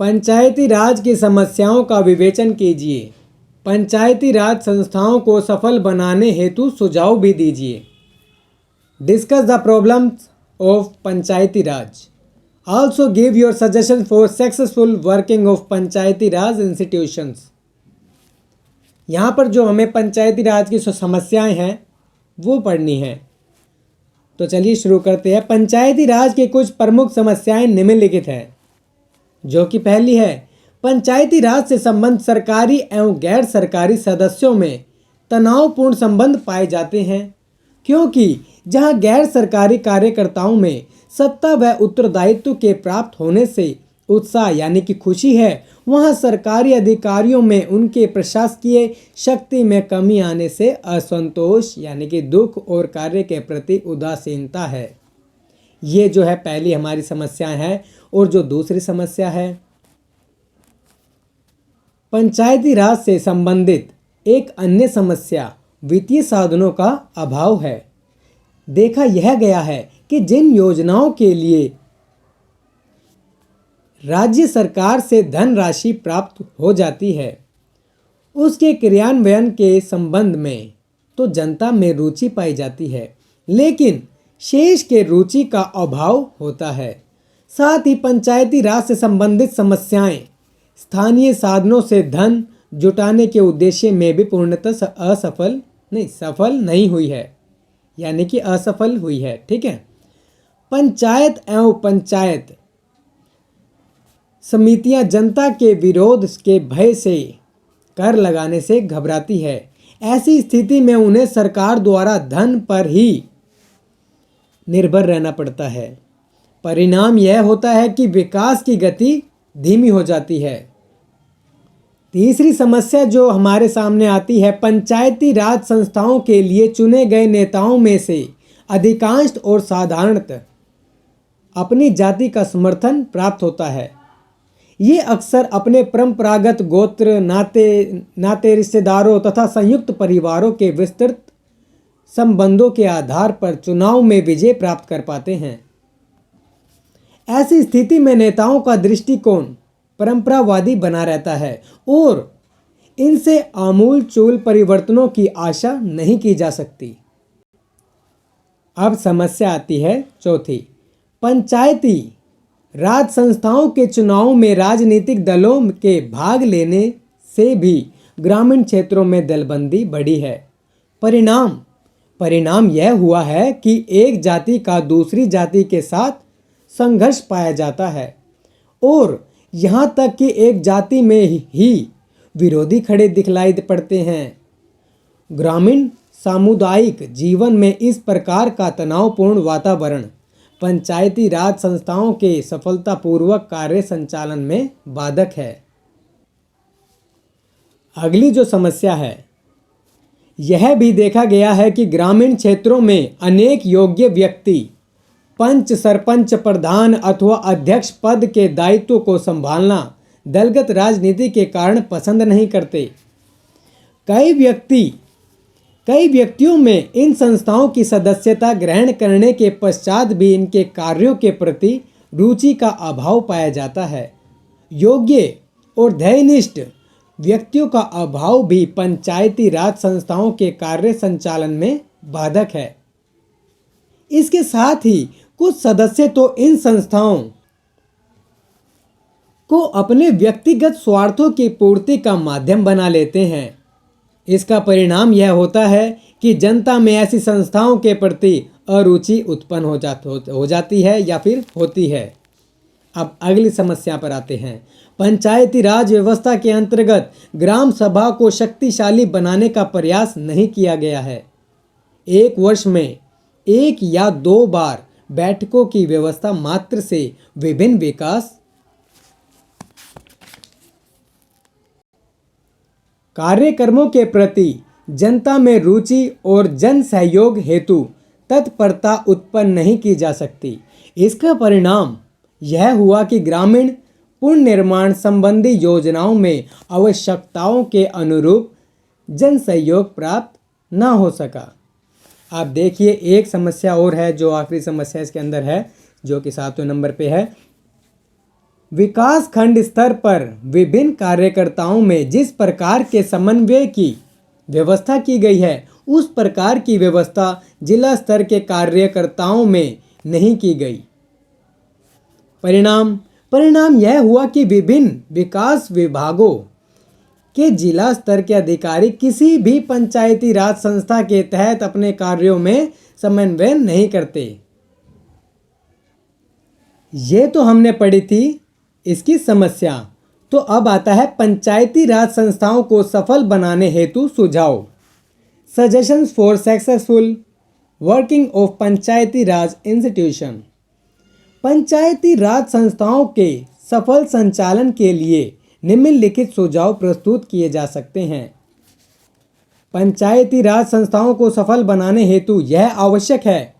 पंचायती राज की समस्याओं का विवेचन कीजिए। पंचायती राज संस्थाओं को सफल बनाने हेतु सुझाव भी दीजिए। Discuss the problems of Panchayati Raj. Also give your suggestion for successful working of Panchayati Raj institutions. यहाँ पर जो हमें पंचायती राज की समस्याएं हैं वो पढ़नी है। तो चलिए शुरू करते हैं। पंचायती राज की कुछ प्रमुख समस्याएं निम्नलिखित हैं, जो कि पहली है, पंचायती राज से संबंध सरकारी एवं गैर सरकारी सदस्यों में तनावपूर्ण संबंध पाए जाते हैं, क्योंकि जहां गैर सरकारी कार्यकर्ताओं में सत्ता व उत्तरदायित्व के प्राप्त होने से उत्साह यानी कि खुशी है, वहां सरकारी अधिकारियों में उनके प्रशासकीय शक्ति में कमी आने से असंतोष यानी कि दुख और कार्य के प्रति उदासीनता है। ये जो है पहली हमारी समस्या है। और जो दूसरी समस्या है, पंचायती राज से संबंधित एक अन्य समस्या वित्तीय साधनों का अभाव है। देखा यह गया है कि जिन योजनाओं के लिए राज्य सरकार से धनराशि प्राप्त हो जाती है, उसके क्रियान्वयन के संबंध में तो जनता में रुचि पाई जाती है, लेकिन शेष के रुचि का अभाव होता है। साथ ही पंचायती राज से संबंधित समस्याएं स्थानीय साधनों से धन जुटाने के उद्देश्य में भी पूर्णतः सफल नहीं हुई है, यानी कि असफल हुई है। ठीक है। पंचायत एवं पंचायत समितियां जनता के विरोध के भय से कर लगाने से घबराती है। ऐसी स्थिति में उन्हें सरकार द्वारा धन पर ही निर्भर रहना पड़ता है। परिणाम यह होता है कि विकास की गति धीमी हो जाती है। तीसरी समस्या जो हमारे सामने आती है, पंचायती राज संस्थाओं के लिए चुने गए नेताओं में से अधिकांश और साधारणतः अपनी जाति का समर्थन प्राप्त होता है। ये अक्सर अपने परंपरागत गोत्र, नाते रिश्तेदारों तथा संयुक्त परिवारों के विस्तृत संबंधों के आधार पर चुनाव में विजय प्राप्त कर पाते हैं। ऐसी स्थिति में नेताओं का दृष्टिकोण परंपरावादी बना रहता है और इनसे आमूल-चूल परिवर्तनों की आशा नहीं की जा सकती। अब समस्या आती है चौथी, पंचायती राज संस्थाओं के चुनाव में राजनीतिक दलों के भाग लेने से भी ग्रामीण क्षेत्रों में दलबंदी बढ़ी है। परिणाम यह हुआ है कि एक जाति का दूसरी जाति के साथ संघर्ष पाया जाता है और यहाँ तक कि एक जाति में ही विरोधी खड़े दिखलाई पड़ते हैं। ग्रामीण सामुदायिक जीवन में इस प्रकार का तनावपूर्ण वातावरण पंचायती राज संस्थाओं के सफलतापूर्वक कार्य संचालन में बाधक है। अगली जो समस्या है, यह भी देखा गया है कि ग्रामीण क्षेत्रों में अनेक योग्य व्यक्ति पंच, सरपंच, प्रधान अथवा अध्यक्ष पद के दायित्व को संभालना दलगत राजनीति के कारण पसंद नहीं करते। कई व्यक्तियों में इन संस्थाओं की सदस्यता ग्रहण करने के पश्चात भी इनके कार्यों के प्रति रुचि का अभाव पाया जाता है। योग्य और ध्येयनिष्ठ व्यक्तियों का अभाव भी पंचायती राज संस्थाओं के कार्य संचालन में बाधक है। इसके साथ ही कुछ सदस्य तो इन संस्थाओं को अपने व्यक्तिगत स्वार्थों की पूर्ति का माध्यम बना लेते हैं। इसका परिणाम यह होता है कि जनता में ऐसी संस्थाओं के प्रति अरुचि उत्पन्न हो जाती है या फिर होती है। अब अगली समस्या पर आते हैं। पंचायती राज व्यवस्था के अंतर्गत ग्राम सभा को शक्तिशाली बनाने का प्रयास नहीं किया गया है। एक वर्ष में 1 या 2 बार बैठकों की व्यवस्था मात्र से विभिन्न विकास कार्यक्रमों के प्रति जनता में रुचि और जन सहयोग हेतु तत्परता उत्पन्न नहीं की जा सकती। इसका परिणाम यह हुआ कि ग्रामीण पुनर्निर्माण संबंधी योजनाओं में आवश्यकताओं के अनुरूप जन सहयोग प्राप्त न हो सका। आप देखिए, एक समस्या और है जो आखिरी समस्या इसके अंदर है, जो कि 7वें नंबर पे है। विकास खंड स्तर पर विभिन्न कार्यकर्ताओं में जिस प्रकार के समन्वय की व्यवस्था की गई है, उस प्रकार की व्यवस्था जिला स्तर के कार्यकर्ताओं में नहीं की गई। परिणाम यह हुआ कि विभिन्न विकास विभागों के जिला स्तर के अधिकारी किसी भी पंचायती राज संस्था के तहत अपने कार्यों में समन्वय नहीं करते। ये तो हमने पढ़ी थी इसकी समस्या। तो अब आता है पंचायती राज संस्थाओं को सफल बनाने हेतु सुझाव। Suggestions for successful working of Panchayati Raj institution. Panchayati Raj संस्थाओं के सफल संचालन के लिए निम्नलिखित सुझाव प्रस्तुत किए जा सकते हैं। पंचायती राज संस्थाओं को सफल बनाने हेतु यह आवश्यक है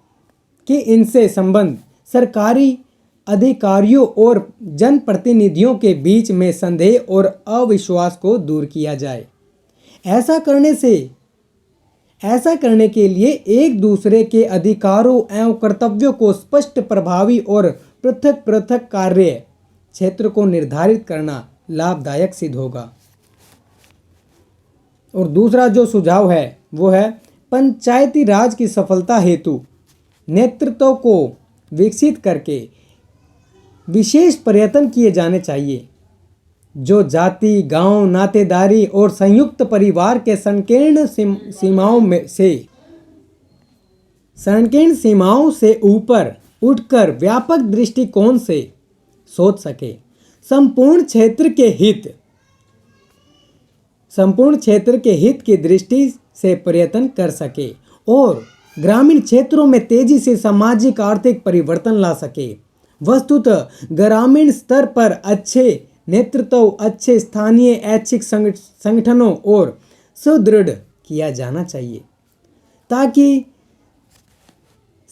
कि इनसे संबंध सरकारी अधिकारियों और जनप्रतिनिधियों के बीच में संदेह और अविश्वास को दूर किया जाए। ऐसा करने के लिए एक दूसरे के अधिकारों एवं कर्तव्यों को स्पष्ट, प्रभावी और पृथक पृथक कार्य क्षेत्र को निर्धारित करना लाभदायक सिद्ध होगा। और दूसरा जो सुझाव है वो है पंचायती राज की सफलता हेतु नेतृत्व को विकसित करके विशेष प्रयत्न किए जाने चाहिए, जो जाति, गांव, नातेदारी और संयुक्त परिवार के संकीर्ण सीमाओं से ऊपर उठकर व्यापक दृष्टिकोण से सोच सके, संपूर्ण क्षेत्र के हित की दृष्टि से प्रयत्न कर सके और ग्रामीण क्षेत्रों में तेजी से सामाजिक आर्थिक परिवर्तन ला सके। वस्तुतः ग्रामीण स्तर पर अच्छे नेतृत्व अच्छे स्थानीय ऐच्छिक संगठनों और सुदृढ़ किया जाना चाहिए, ताकि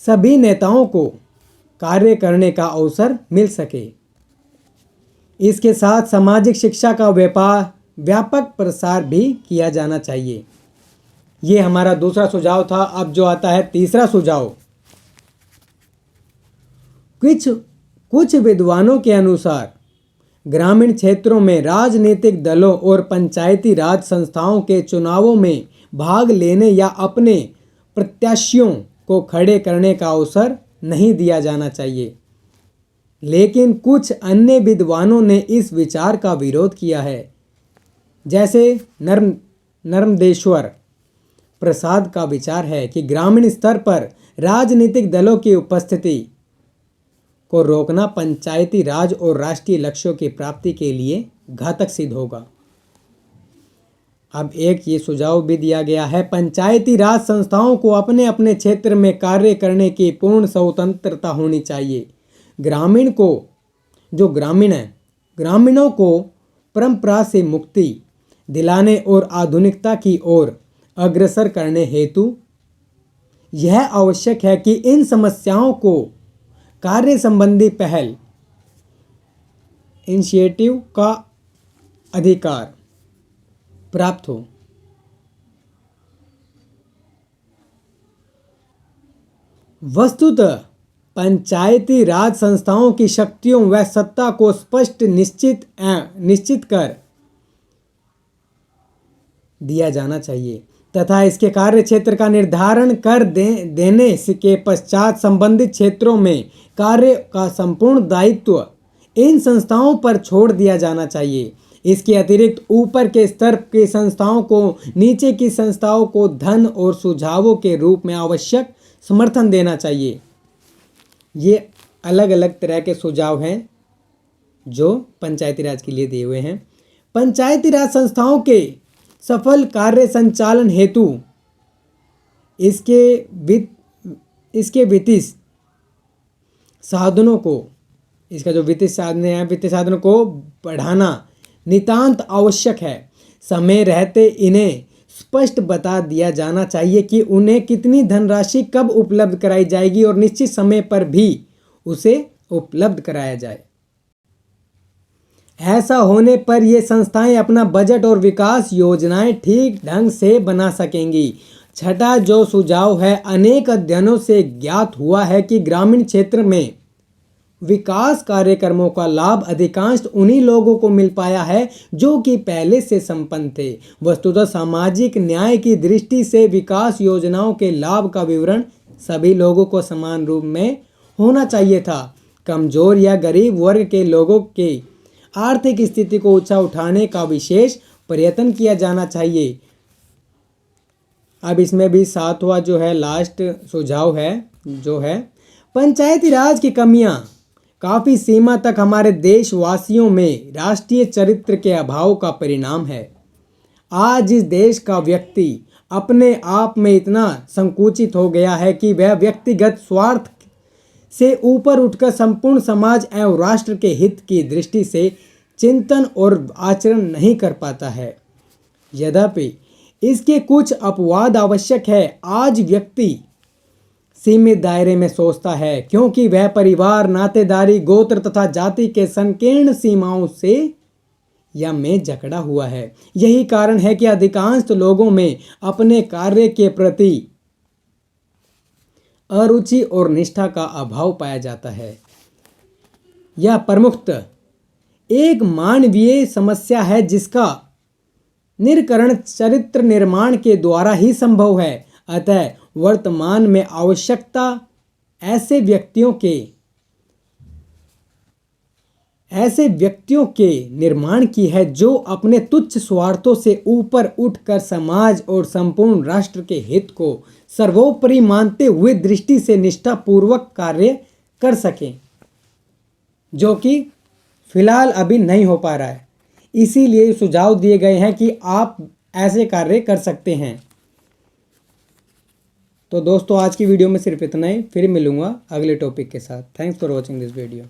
सभी नेताओं को कार्य करने का अवसर मिल सके। इसके साथ सामाजिक शिक्षा का व्यापक प्रसार भी किया जाना चाहिए। ये हमारा दूसरा सुझाव था। अब जो आता है तीसरा सुझाव। कुछ विद्वानों के अनुसार ग्रामीण क्षेत्रों में राजनीतिक दलों और पंचायती राज संस्थाओं के चुनावों में भाग लेने या अपने प्रत्याशियों को खड़े करने का अवसर नहीं दिया जाना चाहिए। लेकिन कुछ अन्य विद्वानों ने इस विचार का विरोध किया है, जैसे नर्मदेश्वर प्रसाद का विचार है कि ग्रामीण स्तर पर राजनीतिक दलों की उपस्थिति को रोकना पंचायती राज और राष्ट्रीय लक्ष्यों की प्राप्ति के लिए घातक सिद्ध होगा। अब एक ये सुझाव भी दिया गया है, पंचायती राज संस्थाओं को अपने अपने क्षेत्र में कार्य करने की पूर्ण स्वतंत्रता होनी चाहिए। ग्रामीणों को परंपरा से मुक्ति दिलाने और आधुनिकता की ओर अग्रसर करने हेतु यह आवश्यक है कि इन समस्याओं को कार्य संबंधी पहल इनिशिएटिव का अधिकार प्राप्त हो। वस्तुतः पंचायती राज संस्थाओं की शक्तियों व सत्ता को स्पष्ट निश्चित कर दिया जाना चाहिए तथा इसके कार्य क्षेत्र का निर्धारण कर देने के पश्चात संबंधित क्षेत्रों में कार्य का संपूर्ण दायित्व इन संस्थाओं पर छोड़ दिया जाना चाहिए। इसके अतिरिक्त ऊपर के स्तर की संस्थाओं को नीचे की संस्थाओं को धन और सुझावों के रूप में आवश्यक समर्थन देना चाहिए। ये अलग अलग तरह के सुझाव हैं जो पंचायती राज के लिए दिए हुए हैं। पंचायती राज संस्थाओं के सफल कार्य संचालन हेतु इसके वित्तीय साधनों को वित्तीय साधनों को बढ़ाना नितांत आवश्यक है। समय रहते इन्हें स्पष्ट बता दिया जाना चाहिए कि उन्हें कितनी धनराशि कब उपलब्ध कराई जाएगी और निश्चित समय पर भी उसे उपलब्ध कराया जाए। ऐसा होने पर ये संस्थाएं अपना बजट और विकास योजनाएं ठीक ढंग से बना सकेंगी। छठा जो सुझाव है, अनेक अध्ययनों से ज्ञात हुआ है कि ग्रामीण क्षेत्र में विकास कार्यक्रमों का लाभ अधिकांश उन्हीं लोगों को मिल पाया है जो कि पहले से संपन्न थे। वस्तुतः सामाजिक न्याय की दृष्टि से विकास योजनाओं के लाभ का विवरण सभी लोगों को समान रूप में होना चाहिए था। कमजोर या गरीब वर्ग के लोगों के आर्थिक स्थिति को ऊंचा उठाने का विशेष प्रयत्न किया जाना चाहिए। अब इसमें भी 7वां जो है लास्ट सुझाव है जो है पंचायती राज की कमियां काफ़ी सीमा तक हमारे देशवासियों में राष्ट्रीय चरित्र के अभाव का परिणाम है। आज इस देश का व्यक्ति अपने आप में इतना संकुचित हो गया है कि वह व्यक्तिगत स्वार्थ से ऊपर उठकर संपूर्ण समाज एवं राष्ट्र के हित की दृष्टि से चिंतन और आचरण नहीं कर पाता है। यद्यपि इसके कुछ अपवाद आवश्यक है। आज व्यक्ति सीमित दायरे में सोचता है क्योंकि वह परिवार, नातेदारी, गोत्र तथा जाति के संकीर्ण सीमाओं से या में जकड़ा हुआ है। यही कारण है कि अधिकांश लोगों में अपने कार्य के प्रति अरुचि और निष्ठा का अभाव पाया जाता है। यह प्रमुखतः एक मानवीय समस्या है जिसका निराकरण चरित्र निर्माण के द्वारा ही संभव है। अतः वर्तमान में आवश्यकता ऐसे व्यक्तियों के निर्माण की है जो अपने तुच्छ स्वार्थों से ऊपर उठकर समाज और संपूर्ण राष्ट्र के हित को सर्वोपरि मानते हुए दृष्टि से निष्ठापूर्वक कार्य कर सकें, जो कि फिलहाल अभी नहीं हो पा रहा है। इसीलिए सुझाव दिए गए हैं कि आप ऐसे कार्य कर सकते हैं। तो दोस्तों आज की वीडियो में सिर्फ इतना ही, फिर मिलूंगा अगले टॉपिक के साथ। Thanks for watching this video.